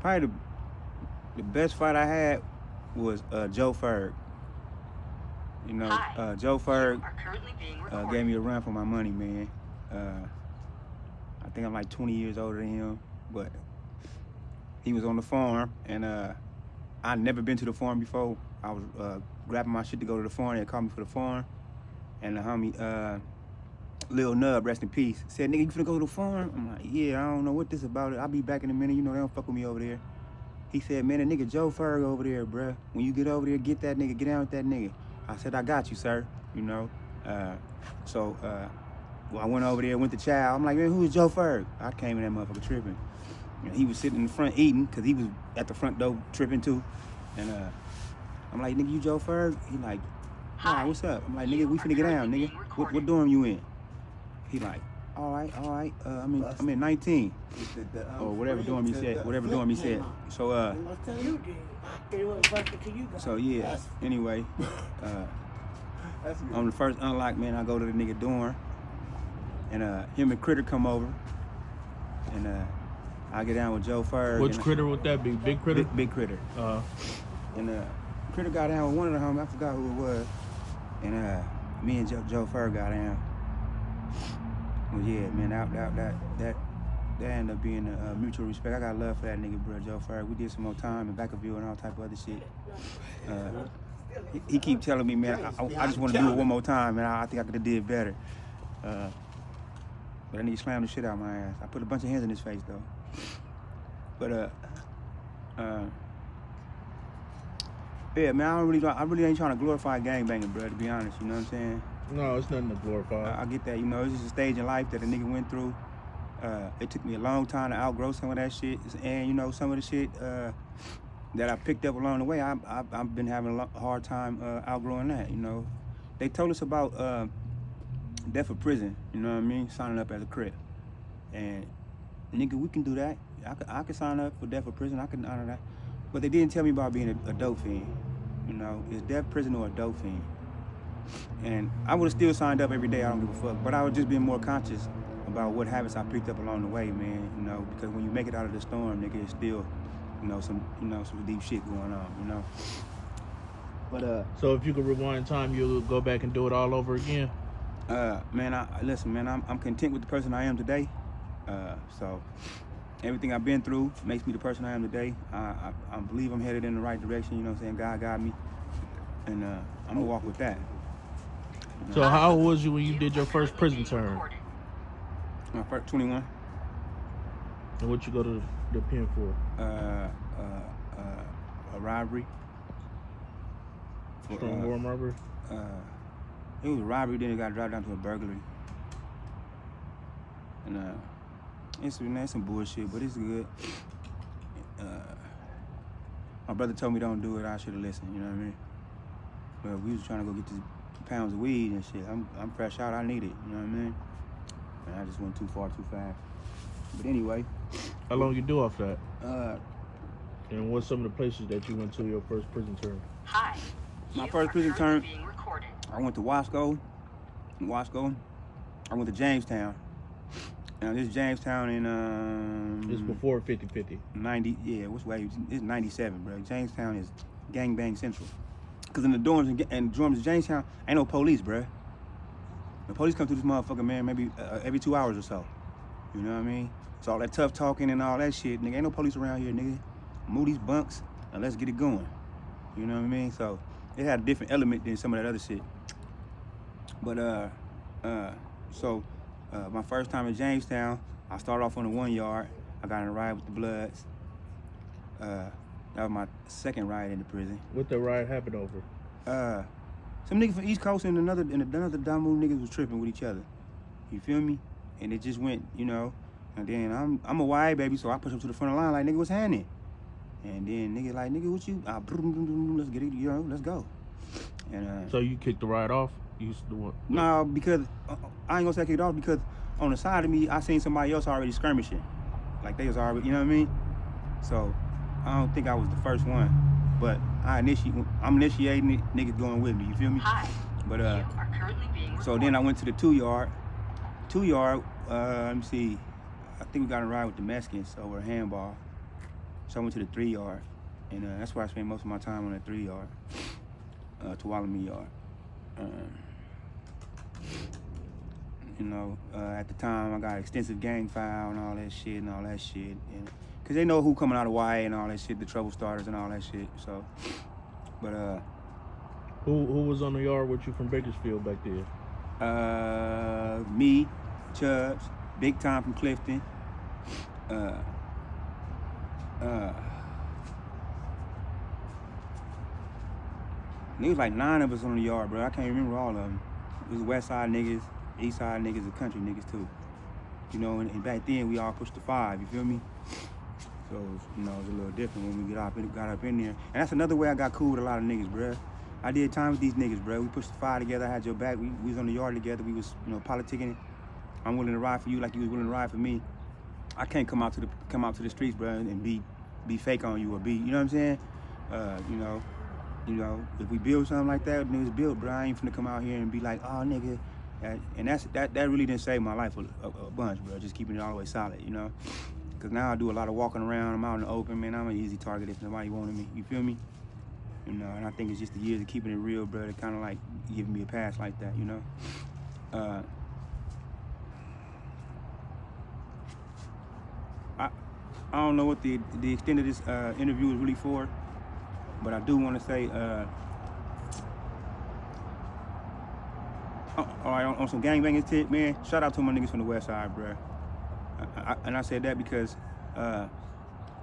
Probably the best fight I had was Joe Ferg. You know, Joe Ferg gave me a run for my money, man. I think I'm like 20 years older than him, but he was on the farm, and I'd never been to the farm before. I was grabbing my shit to go to the farm. They called me for the farm, and the homie Lil Nub, rest in peace, said, "Nigga, you finna go to the farm?" I'm like, "Yeah, I don't know what this about. I'll be back in a minute. You know, they don't fuck with me over there." He said, "Man, the nigga Joe Ferg over there, bruh. When you get over there, get that nigga, get down with that nigga." I said, "I got you, sir." You know, so I went over there, went to chow. I'm like, "Man, who's Joe Ferg?" I came in that motherfucker tripping. And he was sitting in the front eating, because he was at the front door tripping too. And I'm like, "Nigga, you Joe Ferg?" He like, "Hi, what's up?" I'm like, "Nigga, we finna get down, nigga. What dorm you in?" He like, all right. I'm in 19. Or whatever dorm he said. So yeah, anyway, on the first unlock, man, I go to the nigga dorm, and him and Critter come over, and I get down with Joe Ferg. Which Critter would that be? Big Critter? Big Critter. And Critter got down with one of the homies, I forgot who it was, and me and Joe Ferg got down. Well, yeah, man, that ended up being a mutual respect. I got love for that nigga, bro, Joe Ferg. We did some more time in Bakersfield and all type of other shit. He keep telling me, man, I just want to do it one more time, man. I think I could have did better. But that nigga slammed the shit out my ass. I put a bunch of hands in his face, though. But, yeah, man, I really ain't trying to glorify gangbanging, bro, to be honest, you know what I'm saying? No, it's nothing to glorify. I get that, you know, it's just a stage in life that a nigga went through. It took me a long time to outgrow some of that shit, and, you know, some of the shit that I picked up along the way, I've been having a hard time outgrowing that, you know. They told us about death or prison, you know what I mean, signing up as a Crip. And, nigga, we can do that. I could sign up for death or prison, I can honor that. But they didn't tell me about being a dope fiend, you know. Is death, prison, or a dope fiend? And I would have still signed up every day, I don't give a fuck. But I would just be more conscious about what habits I picked up along the way, man, you know, because when you make it out of the storm, nigga, it's still, some deep shit going on, you know. But so if you could rewind time, you'll go back and do it all over again? Man, listen, man, I'm content with the person I am today. So everything I've been through makes me the person I am today. I believe I'm headed in the right direction, you know what I'm saying? God got me. And I'm gonna walk with that. So how old was you when you did your first prison term? My first 21. And what you go to the pen for? A robbery. Strong arm robbery? It was a robbery, then it got dropped down to a burglary. And it's some bullshit, but it's good. My brother told me don't do it, I should have listened, you know what I mean? But we was trying to go get these pounds of weed and shit. I'm fresh out, I need it, you know what I mean? And I just went too far too fast. But anyway. How long you do off that? And what's some of the places that you went to your first prison term? Hi. My first prison term, I went to Wasco. I went to Jamestown. Now this Jamestown in It's before 50-50. 90, yeah, it's 97, bro. Jamestown is gangbang central. Cause in the dorms of Jamestown, ain't no police, bro. The police come through this motherfucker, man, maybe every 2 hours or so. You know what I mean? So all that tough talking and all that shit, nigga, ain't no police around here, nigga. Move these bunks and let's get it going. You know what I mean? So it had a different element than some of that other shit. But my first time in Jamestown, I started off on the 1 yard. I got in a ride with the Bloods. That was my second ride in the prison. What the ride happened over? Some niggas from East Coast and another Damu niggas was tripping with each other. You feel me? And it just went, you know. And then I'm a YA baby, so I push up to the front of the line like, nigga, what's happening? And then nigga like, nigga, what you? Let's get it, you know, let's go. And so you kicked the ride off? You used to do what? No, because I ain't gonna say I kicked it off because on the side of me, I seen somebody else already skirmishing. Like they was already, you know what I mean? So I don't think I was the first one, but I'm initiating it, niggas going with me, you feel me? Hi. But You are currently being recorded. so then I went to the 2 yard. 2 yard, let me see, I think we got a ride with the Mexicans over a handball. So I went to the 3 yard, and that's where I spent most of my time, on the 3 yard, Tuolumne yard. At the time I got extensive gang file and all that shit, and cause they know who coming out of YA and all that shit, the trouble starters and all that shit. So, but who was on the yard with you from Bakersfield back then? Me, Chubbs, Big Time from Clifton. There was like 9 of us on the yard, bro. I can't remember all of them. It was West Side niggas, East Side niggas, and country niggas too. And back then we all pushed the 5. You feel me? So it was a little different when we got up in there. And that's another way I got cool with a lot of niggas, bro. I did time with these niggas, bro. We pushed the 5 together. I had your back. We was on the yard together. We was politicking. I'm willing to ride for you like you was willing to ride for me. I can't come out to the streets, bro, and be fake on you or be, you know what I'm saying? If we build something like that, then it's built, bro. I ain't finna come out here and be like, oh, nigga. And that really didn't save my life a bunch, bro. Just keeping it all the way solid, Because now I do a lot of walking around. I'm out in the open, man. I'm an easy target if nobody wanted me. You feel me? And I think it's just the years of keeping it real, bro, that kind of like giving me a pass like that, I don't know what the extent of this interview is really for, but I do want to say, all right, on some gangbanging tip, man, shout out to my niggas from the West Side, bro. And I said that because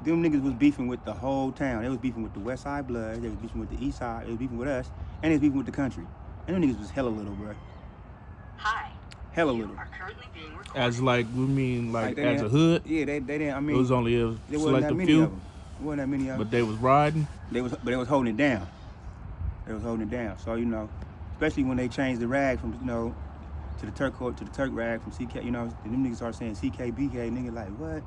them niggas was beefing with the whole town. They was beefing with the West Side blood, they was beefing with the East Side, they was beefing with us, and they was beefing with the country. And them niggas was hella little, bro. Hi. Hella little. As like, we mean like as a hood? Yeah, they didn't. I mean, it was only a selective few. Of them. It wasn't that many of them. But they was riding. They was holding it down. So especially when they changed the rag from to the Turk rag from CK. Them niggas start saying CK BK. Nigga like what?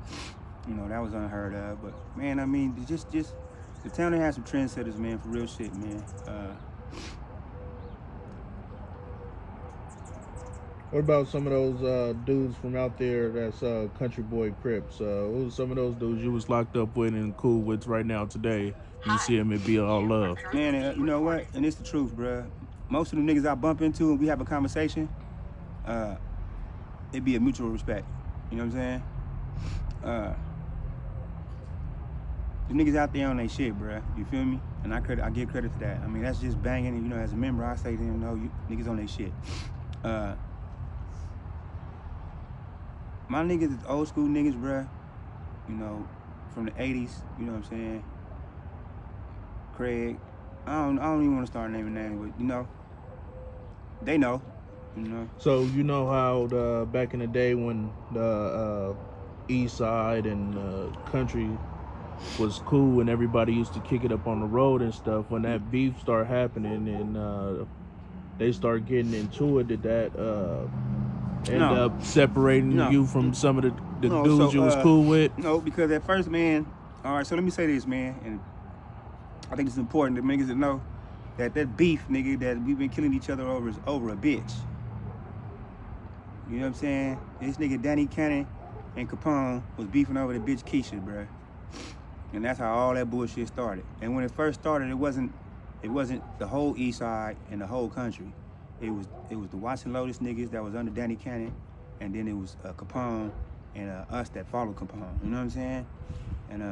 That was unheard of. But man, I mean, just the town that has some trendsetters, man, for real shit, man. What about some of those dudes from out there that's Country Boy Crips? Who some of those dudes you was locked up with and cool with right now today? You see them, it be all love. Man, you know what? And it's the truth, bruh. Most of the niggas I bump into and we have a conversation, it be a mutual respect. You know what I'm saying? The niggas out there on their shit, bruh. You feel me? And I give credit to that. I mean, that's just banging. And, as a member, I say to them, no, you niggas on their shit. My niggas is old school niggas, bruh. From the 80s, you know what I'm saying? Craig. I don't even want to start naming names, but, they know, So, how back in the day when the East Side and country was cool and everybody used to kick it up on the road and stuff, when that beef started happening and they started getting into it, did that end up separating you from some of the dudes you was cool with? No, because at first, man, all right, so let me say this, man, and I think it's important that niggas to know that beef, nigga, that we've been killing each other over is over a bitch. You know what I'm saying? This nigga Danny Cannon and Capone was beefing over the bitch Keisha, bruh. And that's how all that bullshit started. And when it first started, it wasn't the whole East Side and the whole country. It was the Watson Lotus niggas that was under Danny Cannon, and then it was Capone and us that followed Capone. You know what I'm saying? And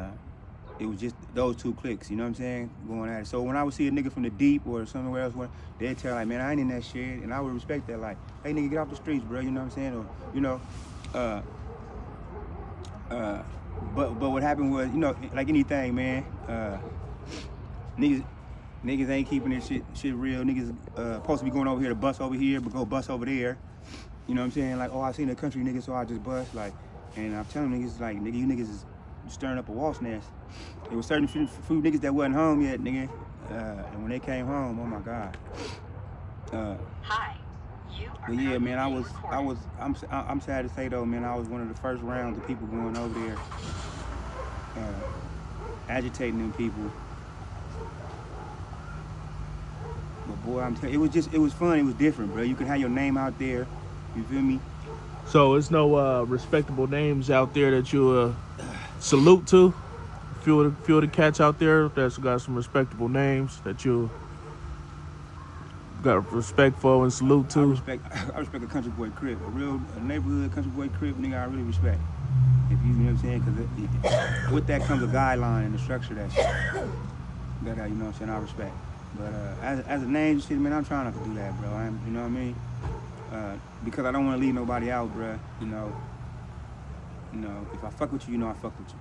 it was just those two cliques. You know what I'm saying? Going at it. So when I would see a nigga from the Deep or somewhere else, they'd tell like, man, I ain't in that shit, and I would respect that. Like, hey, nigga, get off the streets, bro. You know what I'm saying? Or But what happened was, like anything, man, niggas ain't keeping this shit real. Niggas supposed to be going over here to bust over here, but go bust over there. You know what I'm saying? Like, oh, I seen a country nigga, so I just bust. Like, and I'm telling niggas, like, nigga, you niggas is stirring up a wasp nest. There was certain few niggas that wasn't home yet, nigga. And when they came home, oh my God. Hi. But yeah, man, I'm sad to say though, man, I was one of the first rounds of people going over there, agitating them people. But boy, I'm telling you, it was fun, it was different, bro. You could have your name out there, you feel me? So it's no respectable names out there that you salute to few of the cats out there that's got some respectable names that you got respect for and salute to? I respect a country boy crib, a neighborhood country boy crib, nigga. I really respect. If you know what I'm saying, because with that comes a guideline and the structure that you know what I'm saying, I respect. But as a name shit, man, I'm trying not to do that, bro. You know what I mean? Because I don't want to leave nobody out, bro. You know, if I fuck with you, you know I fuck with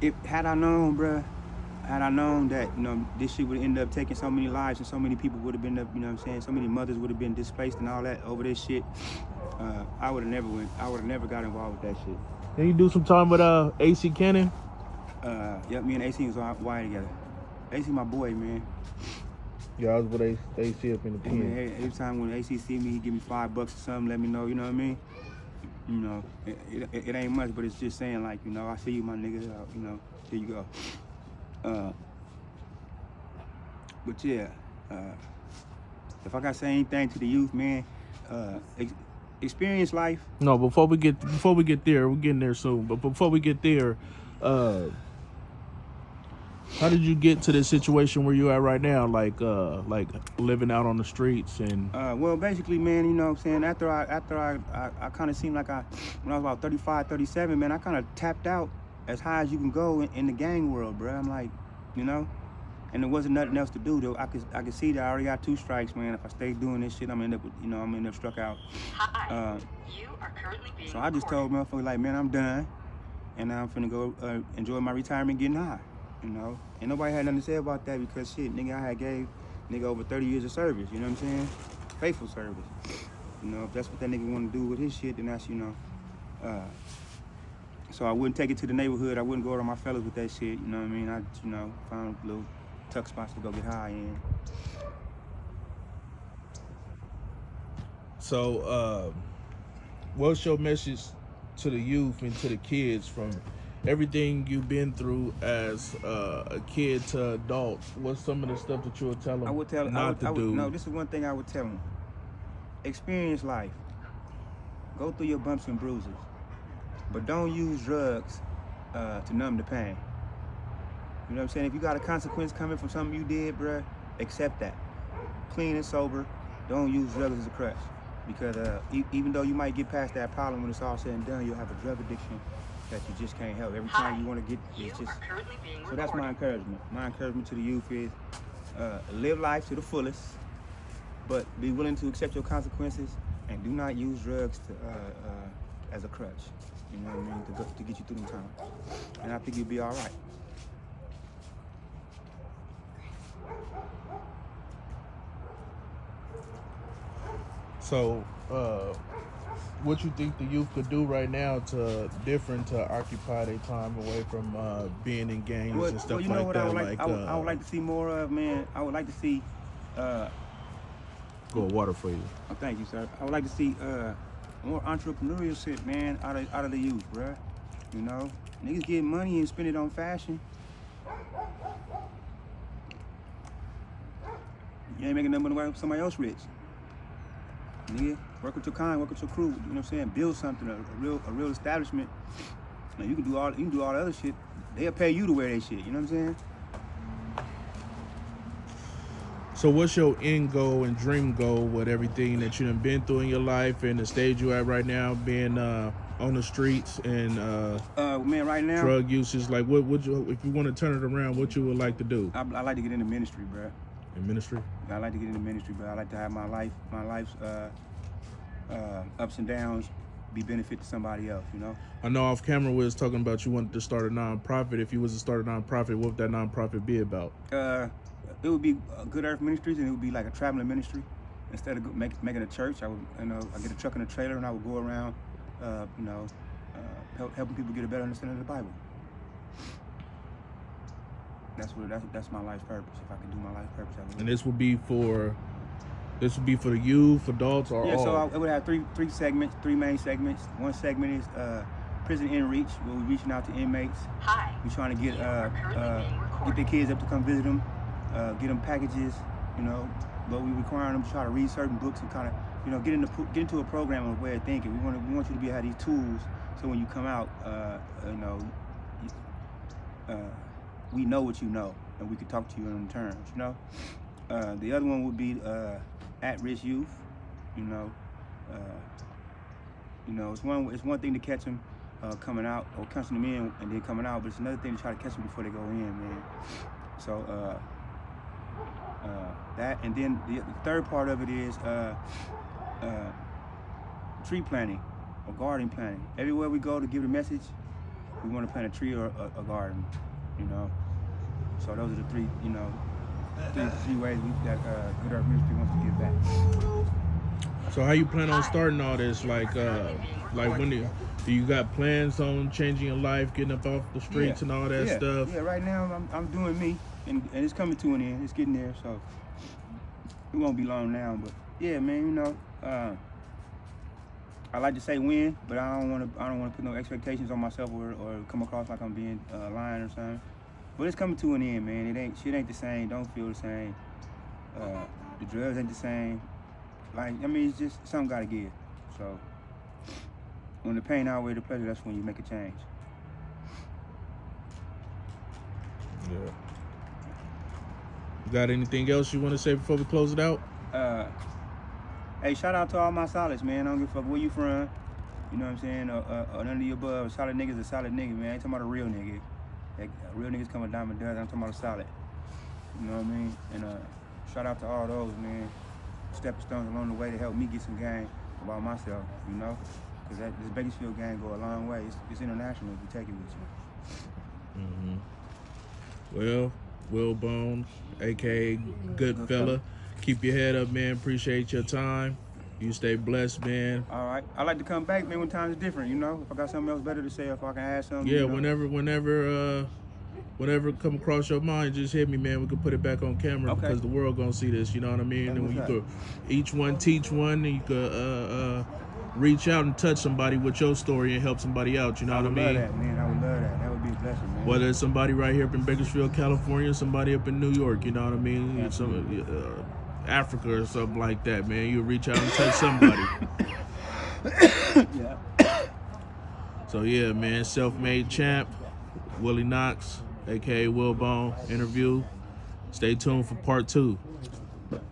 you. Had I known, bro, that, you know, this shit would end up taking so many lives and so many people would have been up, you know what I'm saying, so many mothers would have been displaced and all that over this shit, I would have never got involved with that shit. Then you do some time with AC Cannon? Yep, me and AC was on wire together. AC my boy, man. Yeah, I was with AC up in the pen. Hey, every time when AC see me, he give me $5 or something, let me know, you know what I mean? You know, it ain't much, but it's just saying, like, you know, I see you, my nigga, you know, here you go. But yeah, if I gotta say anything to the youth, man, experience life. No, before we get there, we're getting there soon. But before we get there, how did you get to the situation where you at right now, like living out on the streets and? Well, basically, man, you know what I'm saying. After I kind of seemed like when I was about 35, 37, man, I kind of tapped out as high as you can go in the gang world, bro. I'm like, you know, and there wasn't nothing else to do. Though I could see that I already got 2 strikes, man. If I stay doing this shit, I'm gonna end up struck out. Hi. You are currently being So I just told motherfuckers, like, man, I'm done, and now I'm finna go enjoy my retirement, getting high. You know, ain't nobody had nothing to say about that because shit, nigga, I had gave nigga over 30 years of service. You know what I'm saying? Faithful service. You know, if that's what that nigga want to do with his shit, then that's, you know. So I wouldn't take it to the neighborhood. I wouldn't go around my fellas with that shit. You know what I mean? I, you know, found little tuck spots to go get high in. So, what's your message to the youth and to the kids from everything you've been through as a kid to adult? What's some of the stuff that you would tell them not to do? No, this is one thing I would tell them. Experience life. Go through your bumps and bruises. But don't use drugs to numb the pain. You know what I'm saying? If you got a consequence coming from something you did, bruh, accept that. Clean and sober. Don't use drugs as a crutch. Because even though you might get past that problem when it's all said and done, you'll have a drug addiction that you just can't help. Every time you want to get, it's just. So that's my encouragement. My encouragement to the youth is live life to the fullest, but be willing to accept your consequences and do not use drugs as a crutch. You know what I mean? To get you through the time. And I think you'll be all right. So, what you think the youth could do right now to occupy their time away from being in gangs and stuff you know like what that? I would like to see more of, man. I would like to see. Go water for you. Oh, thank you, sir. I would like to see more entrepreneurial shit, man, out of the youth, bruh. You know, niggas get money and spend it on fashion. You ain't making nothing but somebody else rich. Nigga, work with your kind, work with your crew. You know what I'm saying? Build something, a real establishment. Now you can do all the other shit. They'll pay you to wear that shit. You know what I'm saying? So what's your end goal and dream goal with everything that you done been through in your life and the stage you at right now, being on the streets and man, right now, drug usage? Like, what would you, if you want to turn it around, what you would like to do? I like to get into ministry, bro. In ministry? I like to get into ministry, bro. I like to have my life's ups and downs be benefit to somebody else, you know? I know off camera we was talking about you wanted to start a nonprofit. If you was to start a nonprofit, what would that nonprofit be about? It would be Good Earth Ministries, and it would be like a traveling ministry. Instead of making a church, I would, I get a truck and a trailer, and I would go around, helping people get a better understanding of the Bible. That's my life's purpose. If I can do my life's purpose, I would. And this would be for the youth, adults, or all? Yeah, so I would have three main segments. One segment is prison in reach, where we're reaching out to inmates. Hi. We're trying to get their kids up to come visit them, get them packages, but we requiring them to try to read certain books and kind of get into a program of way of thinking. We want you to have these tools, so when you come out, we know what you know, and we can talk to you on terms. The other one would be at-risk youth. It's one thing to catch them coming out or catching them in and then coming out, but it's another thing to try to catch them before they go in, man. So that, and then the third part of it is tree planting or garden planting. Everywhere we go to give the message, we want to plant a tree or a garden. So those are the three ways that Good Earth Ministry wants to give back. So how you plan on starting all this? Like when do you got plans on changing your life, getting up off the streets and all that stuff? Yeah, right now I'm doing me, and it's coming to an end. It's getting there, so it won't be long now. But yeah, man, I like to say when, but I don't want to put no expectations on myself or come across like I'm being lying or something. But it's coming to an end, man. Shit ain't the same. Don't feel the same. The drugs ain't the same. It's just something gotta give. So when the pain outweighs the pleasure, that's when you make a change. Yeah. You got anything else you want to say before we close it out? Hey, shout out to all my solids, man. I don't give a fuck where you from. You know what I'm saying? Or none of the above. A solid nigga's a solid nigga, man. I ain't talking about a real nigga. Real niggas come a dime a dozen. I'm talking about a solid. You know what I mean? And shout out to all those, man. Stepping stones along the way to help me get some game about myself, because this Bakersfield game go a long way. It's international if you take it with you. Well, Willbone, aka Good Fella, keep your head up, man. Appreciate your time. You stay blessed, man. All right. I like to come back, man, when times is different, If I got something else better to say, if I can add something. Yeah, whenever come across your mind, just hit me, man. We can put it back on camera because the world gonna see this, you know what I mean? And you could each one teach one, and you could reach out and touch somebody with your story and help somebody out, you know what I mean? I would love that, man. I would love that. That would be a blessing, man. Whether it's somebody right here up in Bakersfield, California, somebody up in New York, you know what I mean? Africa or something like that, man. You reach out and touch somebody. Yeah. So yeah, man, self-made champ, Willie Knox, aka Willbone interview. Stay tuned for part 2.